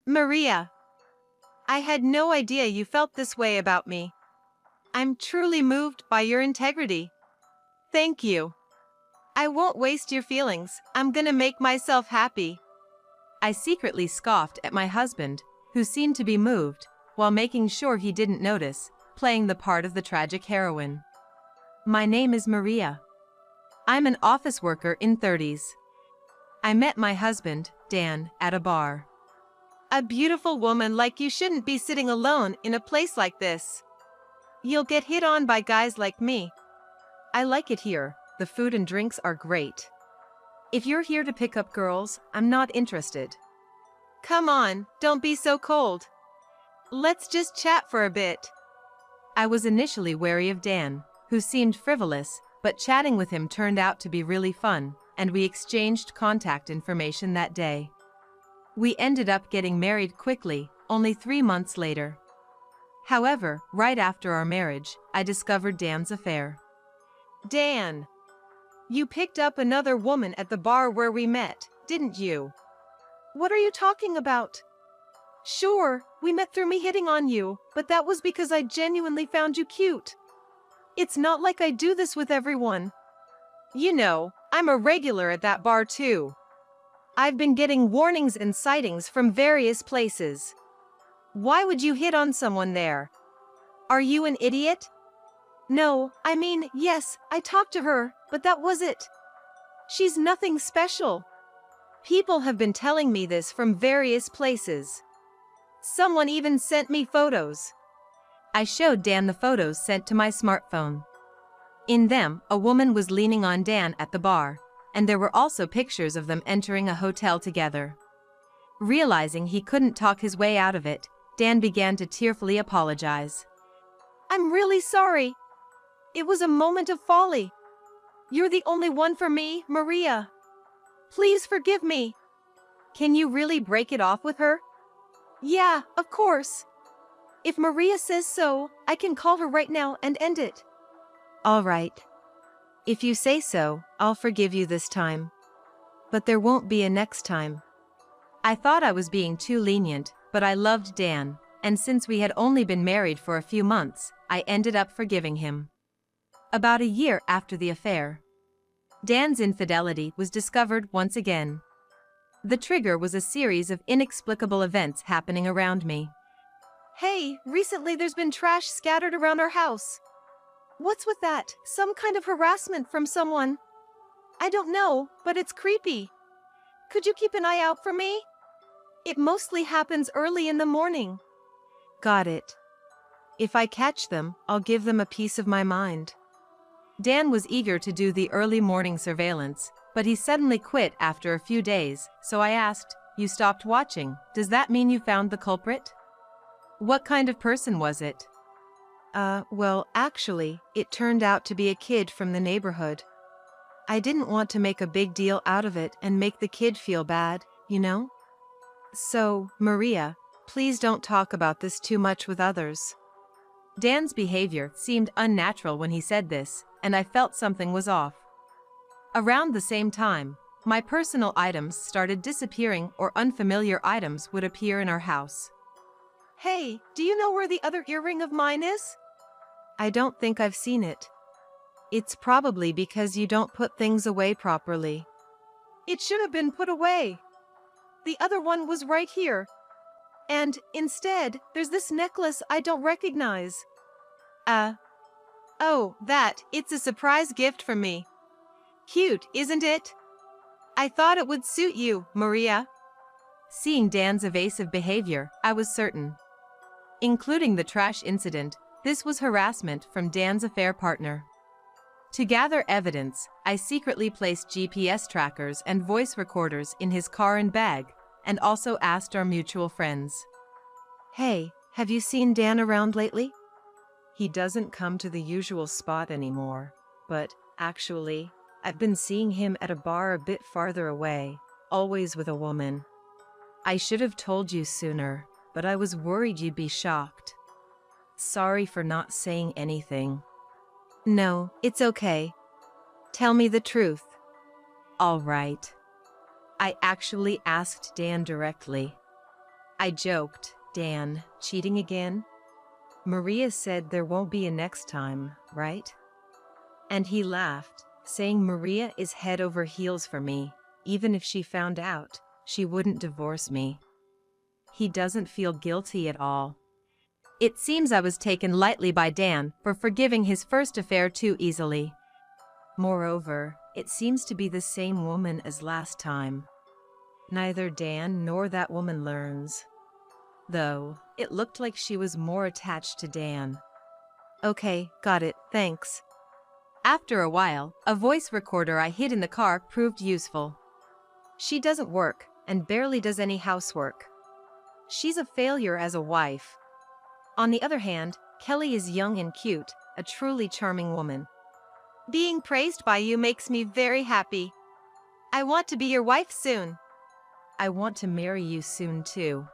Maria, I had no idea you felt this way about me. I'm truly moved by your integrity. Thank you. I won't waste your feelings. I'm gonna make myself happy. I secretly scoffed at my husband, who seemed to be moved, while making sure he didn't notice, playing the part of the tragic heroine. My name is Maria. I'm an office worker in 30s. I met my husband, Dan, at a bar. A beautiful woman like you shouldn't be sitting alone in a place like this. You'll get hit on by guys like me. I like it here. The food and drinks are great. If you're here to pick up girls, I'm not interested. Come on, don't be so cold. Let's just chat for a bit. I was initially wary of Dan, who seemed frivolous, but chatting with him turned out to be really fun, and we exchanged contact information that day. We ended up getting married quickly, only 3 months later. However, right after our marriage, I discovered Dan's affair. Dan, you picked up another woman at the bar where we met, didn't you? What are you talking about? Sure, we met through me hitting on you, but that was because I genuinely found you cute. It's not like I do this with everyone. You know, I'm a regular at that bar too. I've been getting warnings and sightings from various places. Why would you hit on someone there? Are you an idiot? No, I mean, yes, I talked to her, but that was it. She's nothing special. People have been telling me this from various places. Someone even sent me photos. I showed Dan the photos sent to my smartphone. In them, a woman was leaning on Dan at the bar, and there were also pictures of them entering a hotel together. Realizing he couldn't talk his way out of it, Dan began to tearfully apologize. I'm really sorry. It was a moment of folly. You're the only one for me, Maria. Please forgive me. Can you really break it off with her? Yeah, of course. If Maria says so, I can call her right now and end it. All right. If you say so, I'll forgive you this time. But there won't be a next time. I thought I was being too lenient, but I loved Dan, and since we had only been married for a few months, I ended up forgiving him. About a year after the affair, Dan's infidelity was discovered once again. The trigger was a series of inexplicable events happening around me. Hey, recently there's been trash scattered around our house. What's with that? Some kind of harassment from someone? I don't know, but it's creepy. Could you keep an eye out for me? It mostly happens early in the morning. Got it. If I catch them, I'll give them a piece of my mind. Dan was eager to do the early morning surveillance, but he suddenly quit after a few days, so I asked, You stopped watching, does that mean you found the culprit? What kind of person was it? Well, actually, it turned out to be a kid from the neighborhood. I didn't want to make a big deal out of it and make the kid feel bad, you know? So, Maria, please don't talk about this too much with others. Dan's behavior seemed unnatural when he said this, and I felt something was off. Around the same time, my personal items started disappearing or unfamiliar items would appear in our house. Hey, do you know where the other earring of mine is? I don't think I've seen it. It's probably because you don't put things away properly. It should have been put away. The other one was right here. And, instead, there's this necklace I don't recognize. Oh, it's a surprise gift from me. Cute, isn't it? I thought it would suit you, Maria. Seeing Dan's evasive behavior, I was certain. Including the trash incident, this was harassment from Dan's affair partner. To gather evidence, I secretly placed GPS trackers and voice recorders in his car and bag, and also asked our mutual friends. Hey, have you seen Dan around lately? He doesn't come to the usual spot anymore, but, actually, I've been seeing him at a bar a bit farther away, always with a woman. I should have told you sooner, but I was worried you'd be shocked. Sorry for not saying anything. No, it's okay. Tell me the truth. All right. I actually asked Dan directly. I joked. Dan, cheating again? Maria said there won't be a next time, right? And he laughed, saying Maria is head over heels for me. Even if she found out, she wouldn't divorce me. He doesn't feel guilty at all. It seems I was taken lightly by Dan for forgiving his first affair too easily. Moreover, it seems to be the same woman as last time. Neither Dan nor that woman learns. Though, it looked like she was more attached to Dan. Okay, got it, thanks. After a while, a voice recorder I hid in the car proved useful. She doesn't work, and barely does any housework. She's a failure as a wife. On the other hand, Kelly is young and cute, a truly charming woman. Being praised by you makes me very happy. I want to be your wife soon. I want to marry you soon too.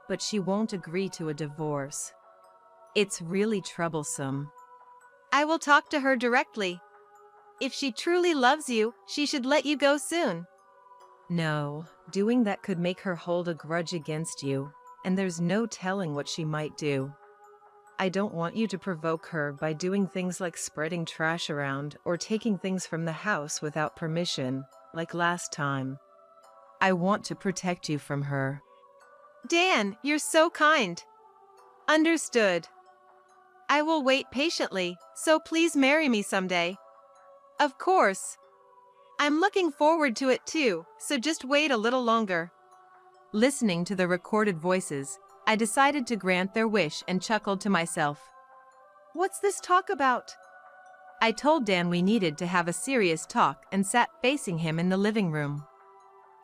But she won't agree to a divorce. It's really troublesome. I will talk to her directly. If she truly loves you, she should let you go soon. No, doing that could make her hold a grudge against you, and there's no telling what she might do. I don't want you to provoke her by doing things like spreading trash around or taking things from the house without permission, like last time. I want to protect you from her. Dan, you're so kind. Understood. I will wait patiently, so please marry me someday. Of course. I'm looking forward to it too, so just wait a little longer. Listening to the recorded voices, I decided to grant their wish and chuckled to myself. What's this talk about? I told Dan we needed to have a serious talk and sat facing him in the living room.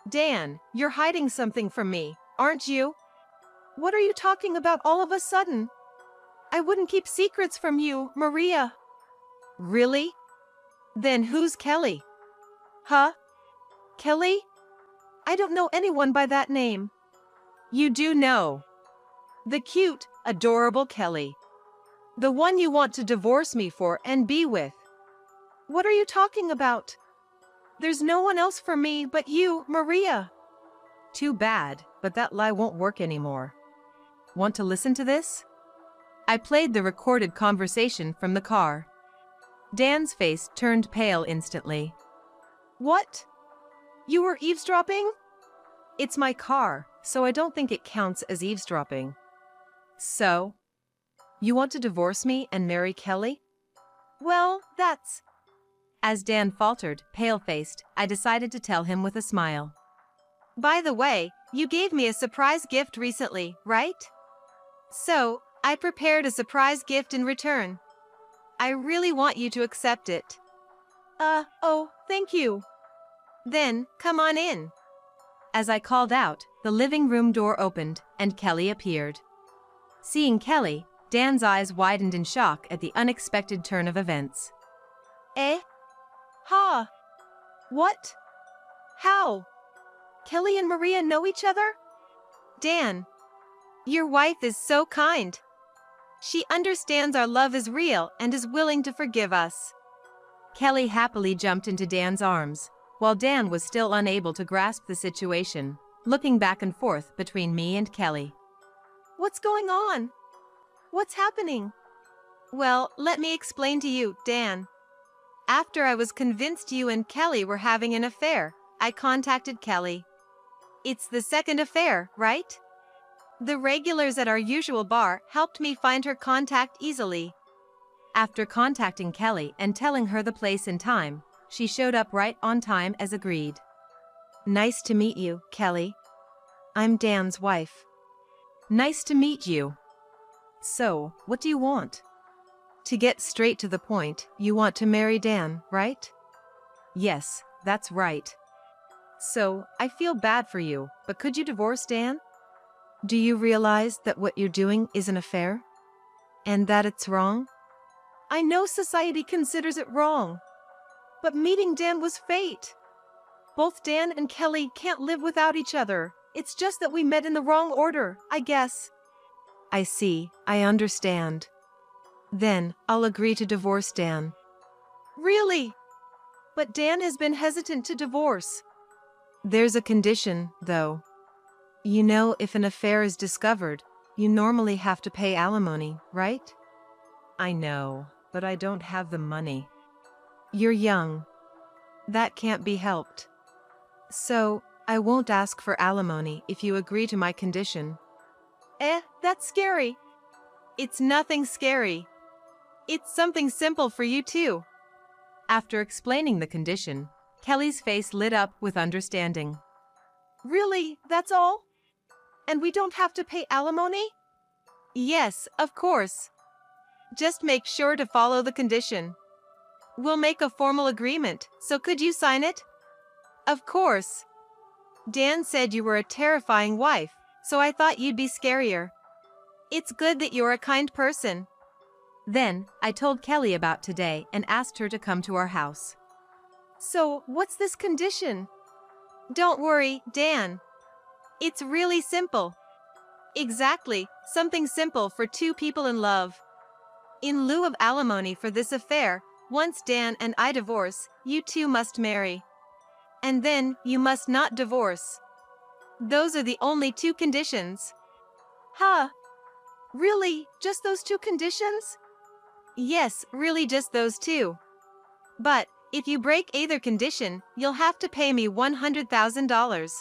Dan, you're hiding something from me, aren't you? What are you talking about all of a sudden? I wouldn't keep secrets from you, Maria. Really? Then who's Kelly? Huh? Kelly? I don't know anyone by that name. You do know. The cute, adorable Kelly. The one you want to divorce me for and be with. What are you talking about? There's no one else for me but you, Maria. Too bad, but that lie won't work anymore. Want to listen to this? I played the recorded conversation from the car. Dan's face turned pale instantly. What? You were eavesdropping? It's my car, so I don't think it counts as eavesdropping. So? You want to divorce me and marry Kelly? Well, that's... As Dan faltered, pale-faced, I decided to tell him with a smile. By the way, you gave me a surprise gift recently, right? So, I prepared a surprise gift in return. I really want you to accept it. Oh, thank you. Then, come on in. As I called out, the living room door opened, and Kelly appeared. Seeing Kelly, Dan's eyes widened in shock at the unexpected turn of events. Eh? Ha! What? How? Kelly and Maria know each other? Dan, your wife is so kind. She understands our love is real and is willing to forgive us. Kelly happily jumped into Dan's arms, while Dan was still unable to grasp the situation, looking back and forth between me and Kelly. What's going on? What's happening? Well, let me explain to you, Dan. After I was convinced you and Kelly were having an affair, I contacted Kelly. It's the second affair, right? The regulars at our usual bar helped me find her contact easily. After contacting Kelly and telling her the place and time, she showed up right on time as agreed. Nice to meet you, Kelly. I'm Dan's wife. Nice to meet you. So, what do you want? To get straight to the point, you want to marry Dan, right? Yes, that's right. So, I feel bad for you, but could you divorce Dan? Do you realize that what you're doing is an affair? And that it's wrong? I know society considers it wrong. But meeting Dan was fate. Both Dan and Kelly can't live without each other. It's just that we met in the wrong order, I guess. I see, I understand. Then, I'll agree to divorce Dan. Really? But Dan has been hesitant to divorce. There's a condition, though. You know, if an affair is discovered, you normally have to pay alimony, right? I know, but I don't have the money. You're young. That can't be helped. So, I won't ask for alimony if you agree to my condition. That's scary. It's nothing scary. It's something simple for you too. After explaining the condition, Kelly's face lit up with understanding. Really, that's all? And we don't have to pay alimony? Yes, of course. Just make sure to follow the condition. We'll make a formal agreement, so could you sign it? Of course. Dan said you were a terrifying wife, so I thought you'd be scarier. It's good that you're a kind person. Then, I told Kelly about today and asked her to come to our house. So, what's this condition? Don't worry, Dan. It's really simple. Exactly, something simple for two people in love. In lieu of alimony for this affair, once Dan and I divorce, you two must marry. And then, you must not divorce. Those are the only two conditions. Huh? Really, just those two conditions? Yes, really just those two. But, if you break either condition, you'll have to pay me $100,000.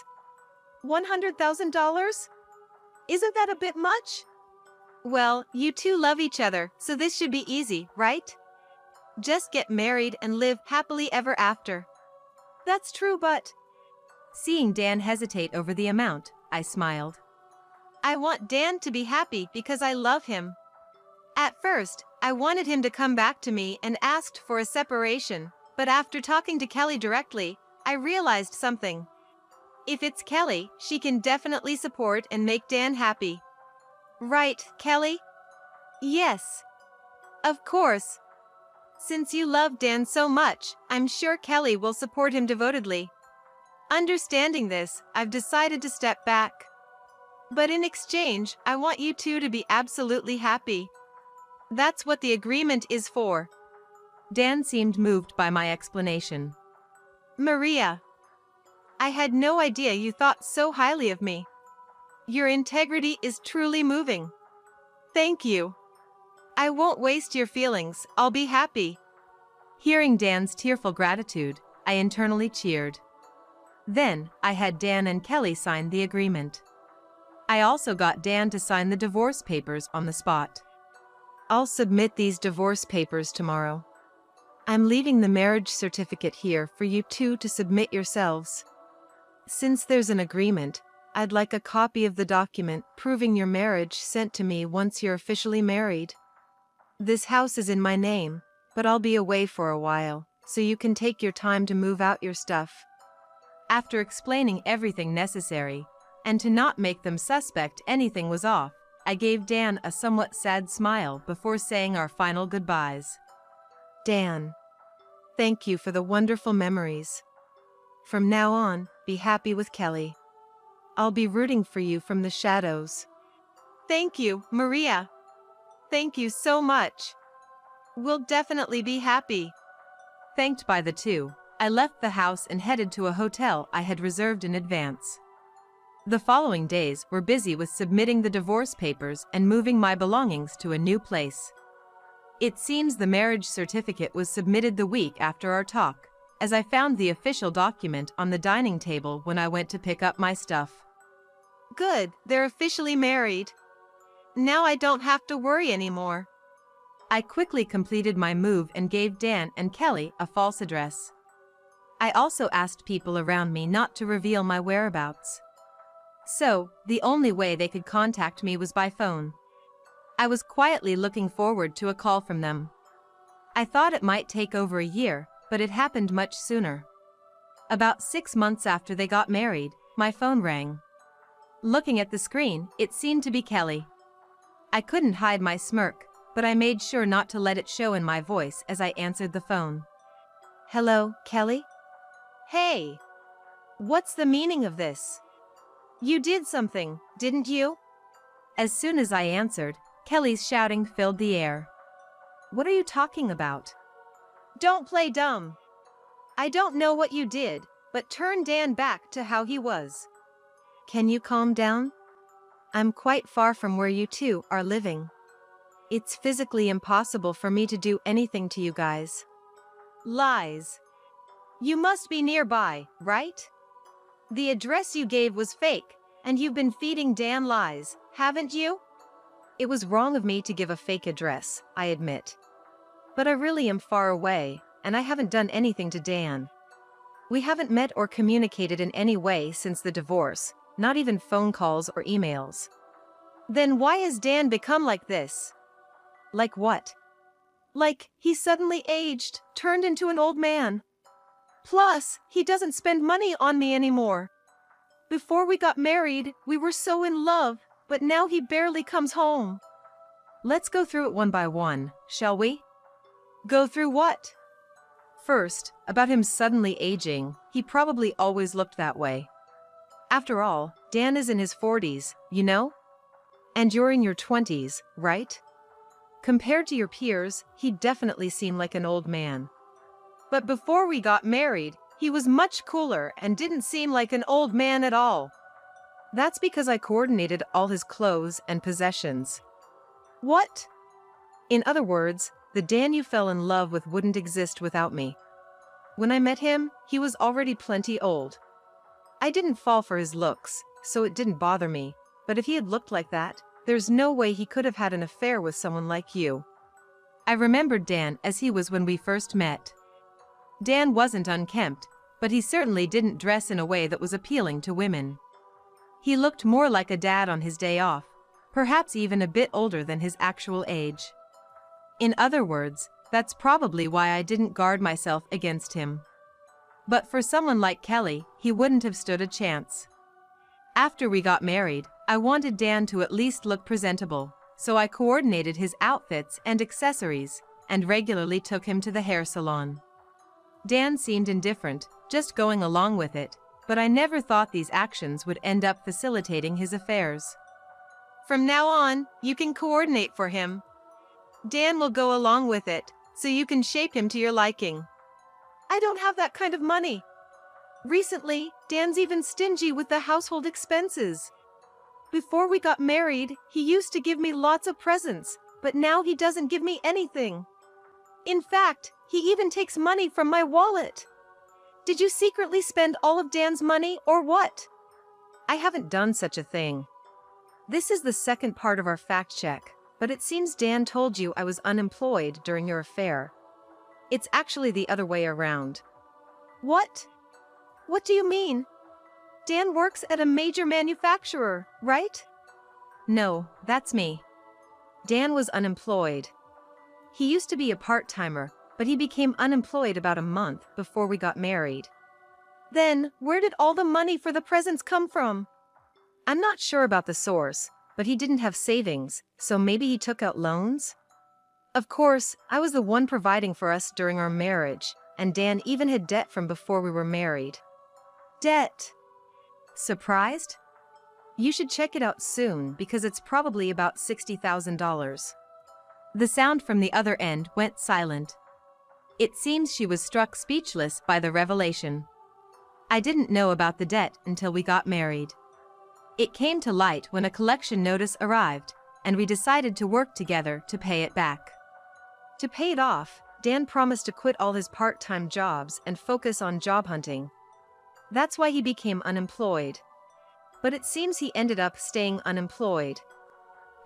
$100,000? Isn't that a bit much? Well, you two love each other, so this should be easy, right? Just get married and live happily ever after. That's true, but... Seeing Dan hesitate over the amount, I smiled. I want Dan to be happy because I love him. At first, I wanted him to come back to me and asked for a separation, but after talking to Kelly directly, I realized something. If it's Kelly, she can definitely support and make Dan happy. Right, Kelly? Yes. Of course. Since you love Dan so much, I'm sure Kelly will support him devotedly. Understanding this, I've decided to step back. But in exchange, I want you two to be absolutely happy. That's what the agreement is for. Dan seemed moved by my explanation. Maria, I had no idea you thought so highly of me. Your integrity is truly moving. Thank you. I won't waste your feelings, I'll be happy. Hearing Dan's tearful gratitude, I internally cheered. Then, I had Dan and Kelly sign the agreement. I also got Dan to sign the divorce papers on the spot. I'll submit these divorce papers tomorrow. I'm leaving the marriage certificate here for you two to submit yourselves. Since there's an agreement, I'd like a copy of the document proving your marriage sent to me once you're officially married. This house is in my name, but I'll be away for a while, so you can take your time to move out your stuff. After explaining everything necessary, and to not make them suspect anything was off, I gave Dan a somewhat sad smile before saying our final goodbyes. Dan, thank you for the wonderful memories. From now on, be happy with Kelly. I'll be rooting for you from the shadows. Thank you, Maria. Thank you so much. We'll definitely be happy. Thanked by the two, I left the house and headed to a hotel I had reserved in advance. The following days were busy with submitting the divorce papers and moving my belongings to a new place. It seems the marriage certificate was submitted the week after our talk, as I found the official document on the dining table when I went to pick up my stuff. Good, they're officially married. Now I don't have to worry anymore. I quickly completed my move and gave Dan and Kelly a false address. I also asked people around me not to reveal my whereabouts. So, the only way they could contact me was by phone. I was quietly looking forward to a call from them. I thought it might take over a year, but it happened much sooner. About 6 months after they got married, my phone rang. Looking at the screen, it seemed to be Kelly. I couldn't hide my smirk, but I made sure not to let it show in my voice as I answered the phone. Hello, Kelly? Hey! What's the meaning of this? You did something, didn't you? As soon as I answered, Kelly's shouting filled the air. What are you talking about? Don't play dumb. I don't know what you did, but turn Dan back to how he was. can you calm down? I'm quite far from where you two are living. It's physically impossible for me to do anything to you guys. Lies. You must be nearby, right? The address you gave was fake, and you've been feeding Dan lies, haven't you? It was wrong of me to give a fake address, I admit. But I really am far away, and I haven't done anything to Dan. We haven't met or communicated in any way since the divorce, not even phone calls or emails. Then why has Dan become like this? Like what? Like, he suddenly aged, turned into an old man. Plus, he doesn't spend money on me anymore. Before we got married, we were so in love, but now he barely comes home. Let's go through it one by one, shall we? Go through what? First, about him suddenly aging, he probably always looked that way. After all, Dan is in his 40s, you know? And you're in your 20s, right? Compared to your peers, he definitely seemed like an old man. But before we got married, he was much cooler and didn't seem like an old man at all. That's because I coordinated all his clothes and possessions. What? In other words, the Dan you fell in love with wouldn't exist without me. When I met him, he was already plenty old. I didn't fall for his looks, so it didn't bother me, but if he had looked like that, there's no way he could have had an affair with someone like you. I remembered Dan as he was when we first met. Dan wasn't unkempt, but he certainly didn't dress in a way that was appealing to women. He looked more like a dad on his day off, perhaps even a bit older than his actual age. In other words, that's probably why I didn't guard myself against him. But for someone like Kelly, he wouldn't have stood a chance. After we got married, I wanted Dan to at least look presentable, so I coordinated his outfits and accessories, and regularly took him to the hair salon. Dan seemed indifferent, just going along with it, but I never thought these actions would end up facilitating his affairs. From now on, you can coordinate for him. Dan will go along with it, so you can shape him to your liking. I don't have that kind of money. Recently, Dan's even stingy with the household expenses. Before we got married, he used to give me lots of presents, but now he doesn't give me anything. In fact, he even takes money from my wallet. Did you secretly spend all of Dan's money or what? I haven't done such a thing. This is the second part of our fact check, but it seems Dan told you I was unemployed during your affair. It's actually the other way around. What? What do you mean? Dan works at a major manufacturer, right? No, that's me. Dan was unemployed. He used to be a part-timer, but he became unemployed about a month before we got married. Then, where did all the money for the presents come from? I'm not sure about the source, but he didn't have savings, so maybe he took out loans? Of course, I was the one providing for us during our marriage, and Dan even had debt from before we were married. Debt. Surprised? You should check it out soon because it's probably about $60,000. The sound from the other end went silent. It seems she was struck speechless by the revelation. I didn't know about the debt until we got married. It came to light when a collection notice arrived, and we decided to work together to pay it back. To pay it off, Dan promised to quit all his part-time jobs and focus on job hunting. That's why he became unemployed. But it seems he ended up staying unemployed.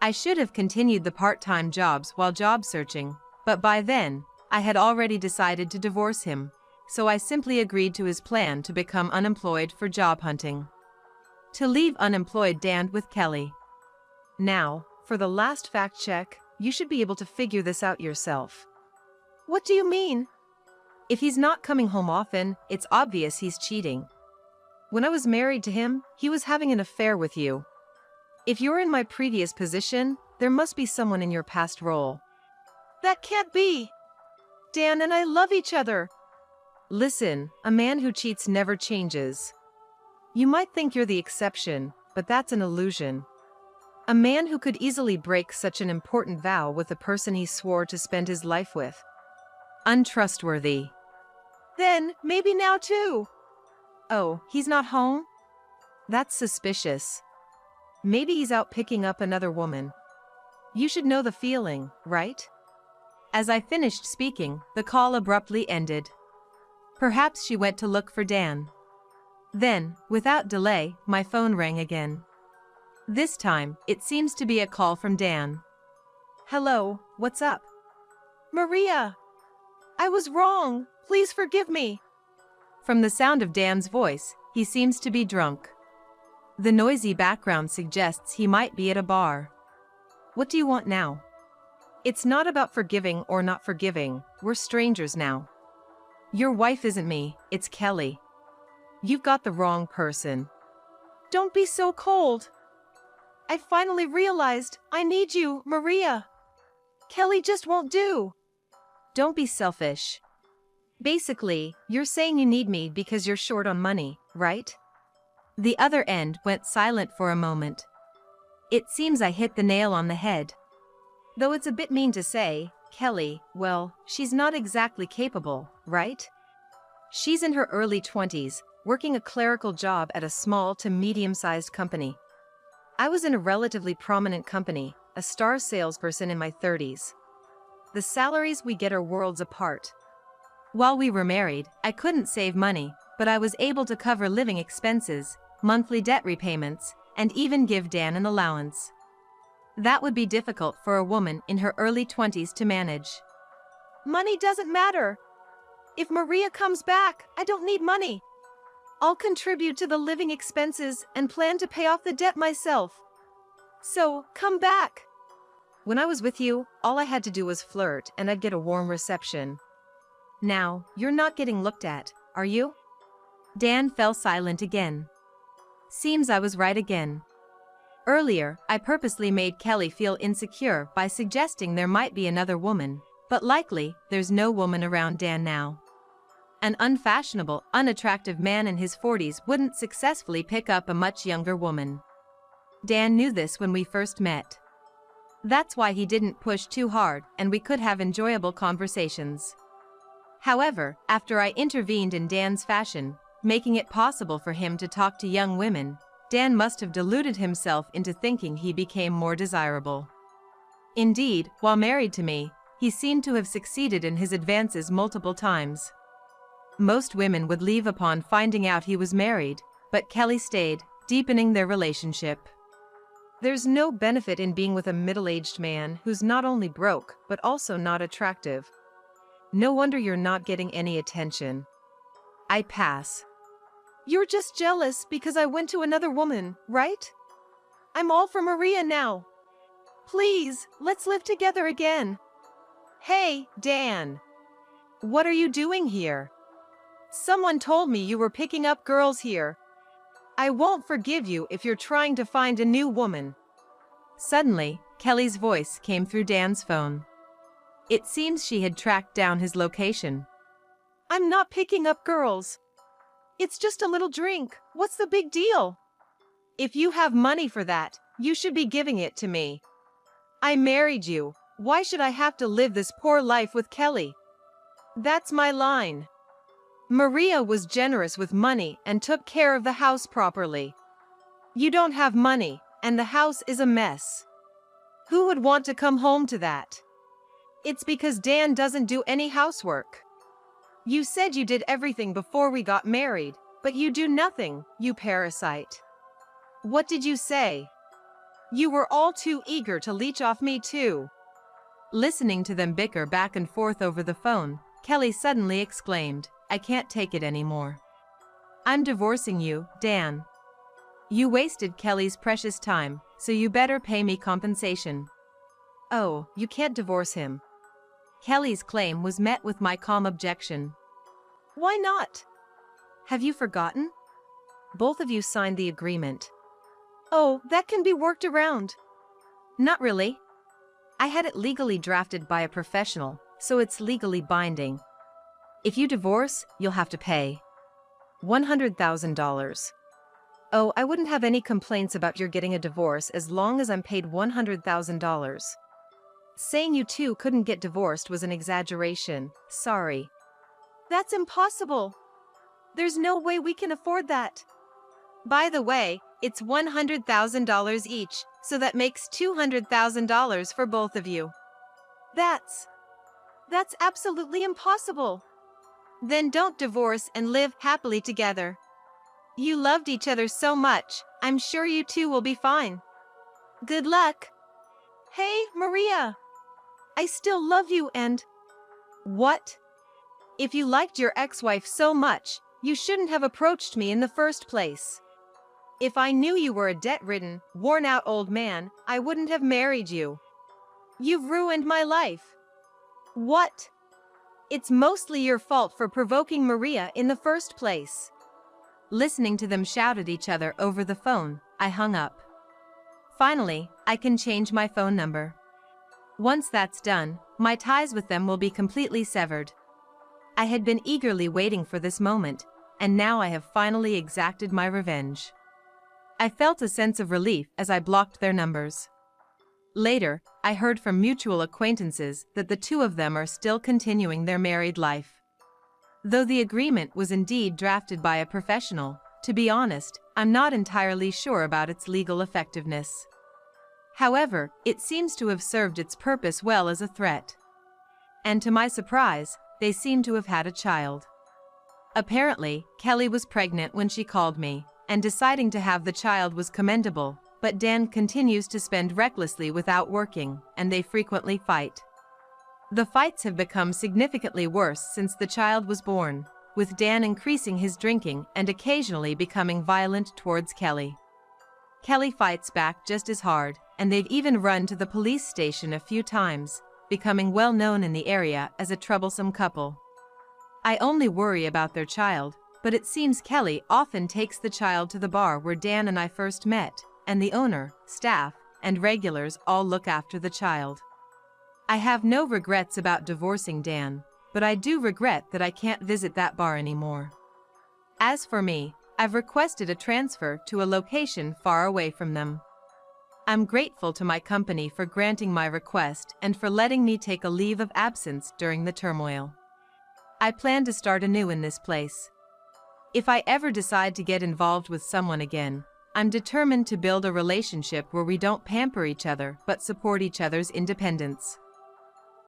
I should have continued the part-time jobs while job searching, but by then, I had already decided to divorce him, so I simply agreed to his plan to become unemployed for job hunting. To leave unemployed Dan with Kelly. Now, for the last fact check, you should be able to figure this out yourself. What do you mean? If he's not coming home often, it's obvious he's cheating. When I was married to him, he was having an affair with you. If you're in my previous position, there must be someone in your past role. That can't be! Dan and I love each other. Listen, a man who cheats never changes. You might think you're the exception, but that's an illusion. A man who could easily break such an important vow with the person he swore to spend his life with. Untrustworthy. Then, maybe now too. Oh, he's not home? That's suspicious. Maybe he's out picking up another woman. You should know the feeling, right? As I finished speaking, the call abruptly ended. Perhaps she went to look for Dan. Then, without delay, my phone rang again. This time, it seems to be a call from Dan. Hello, what's up? Maria! I was wrong, please forgive me. From the sound of Dan's voice, he seems to be drunk. The noisy background suggests he might be at a bar. What do you want now? It's not about forgiving or not forgiving, we're strangers now. Your wife isn't me, it's Kelly. You've got the wrong person. Don't be so cold. I finally realized I need you, Maria. Kelly just won't do. Don't be selfish. Basically, you're saying you need me because you're short on money, right? The other end went silent for a moment. It seems I hit the nail on the head. Though it's a bit mean to say, Kelly, well, she's not exactly capable, right? She's in her early 20s, working a clerical job at a small to medium-sized company. I was in a relatively prominent company, a star salesperson in my 30s. The salaries we get are worlds apart. While we were married, I couldn't save money, but I was able to cover living expenses, monthly debt repayments, and even give Dan an allowance. That would be difficult for a woman in her early 20s to manage. Money doesn't matter. If Maria comes back, I don't need money. I'll contribute to the living expenses and plan to pay off the debt myself. So, come back. When I was with you, all I had to do was flirt and I'd get a warm reception. Now, you're not getting looked at, are you? Dan fell silent again. Seems I was right again. Earlier, I purposely made Kelly feel insecure by suggesting there might be another woman, but likely, there's no woman around Dan now. An unfashionable, unattractive man in his 40s wouldn't successfully pick up a much younger woman. Dan knew this when we first met. That's why he didn't push too hard and we could have enjoyable conversations. However, after I intervened in Dan's fashion, making it possible for him to talk to young women, Dan must have deluded himself into thinking he became more desirable. Indeed, while married to me, he seemed to have succeeded in his advances multiple times. Most women would leave upon finding out he was married, but Kelly stayed, deepening their relationship. There's no benefit in being with a middle-aged man who's not only broke, but also not attractive. No wonder you're not getting any attention. I pass. You're just jealous because I went to another woman, right? I'm all for Maria now. Please, let's live together again. Hey, Dan. What are you doing here? Someone told me you were picking up girls here. I won't forgive you if you're trying to find a new woman. Suddenly, Kelly's voice came through Dan's phone. It seems she had tracked down his location. I'm not picking up girls. It's just a little drink. What's the big deal? If you have money for that, you should be giving it to me. I married you. Why should I have to live this poor life with Kelly? That's my line. Maria was generous with money and took care of the house properly. You don't have money, and the house is a mess. Who would want to come home to that? It's because Dan doesn't do any housework. You said you did everything before we got married, but you do nothing, you parasite. What did you say? You were all too eager to leech off me too. Listening to them bicker back and forth over the phone, Kelly suddenly exclaimed, I can't take it anymore. I'm divorcing you, Dan. You wasted Kelly's precious time, so you better pay me compensation. Oh, you can't divorce him. Kelly's claim was met with my calm objection. Why not? Have you forgotten? Both of you signed the agreement. Oh, that can be worked around. Not really. I had it legally drafted by a professional, so it's legally binding. If you divorce, you'll have to pay $100,000. Oh, I wouldn't have any complaints about your getting a divorce as long as I'm paid $100,000. Saying you two couldn't get divorced was an exaggeration. Sorry. That's impossible. There's no way we can afford that. By the way, it's $100,000 each, so that makes $200,000 for both of you. That's absolutely impossible. Then don't divorce and live happily together. You loved each other so much, I'm sure you two will be fine. Good luck. Hey, Maria. I still love you and… What? If you liked your ex-wife so much, you shouldn't have approached me in the first place. If I knew you were a debt-ridden, worn-out old man, I wouldn't have married you. You've ruined my life. What? It's mostly your fault for provoking Maria in the first place. Listening to them shout at each other over the phone, I hung up. Finally, I can change my phone number. Once that's done, my ties with them will be completely severed. I had been eagerly waiting for this moment, and now I have finally exacted my revenge. I felt a sense of relief as I blocked their numbers. Later, I heard from mutual acquaintances that the two of them are still continuing their married life. Though the agreement was indeed drafted by a professional, to be honest, I'm not entirely sure about its legal effectiveness. However, it seems to have served its purpose well as a threat. And to my surprise, they seem to have had a child. Apparently, Kelly was pregnant when she called me, and deciding to have the child was commendable, but Dan continues to spend recklessly without working, and they frequently fight. The fights have become significantly worse since the child was born, with Dan increasing his drinking and occasionally becoming violent towards Kelly. Kelly fights back just as hard, and they've even run to the police station a few times, becoming well known in the area as a troublesome couple. I only worry about their child, but it seems Kelly often takes the child to the bar where Dan and I first met, and the owner, staff, and regulars all look after the child. I have no regrets about divorcing Dan, but I do regret that I can't visit that bar anymore. As for me, I've requested a transfer to a location far away from them. I'm grateful to my company for granting my request and for letting me take a leave of absence during the turmoil. I plan to start anew in this place. If I ever decide to get involved with someone again, I'm determined to build a relationship where we don't pamper each other but support each other's independence.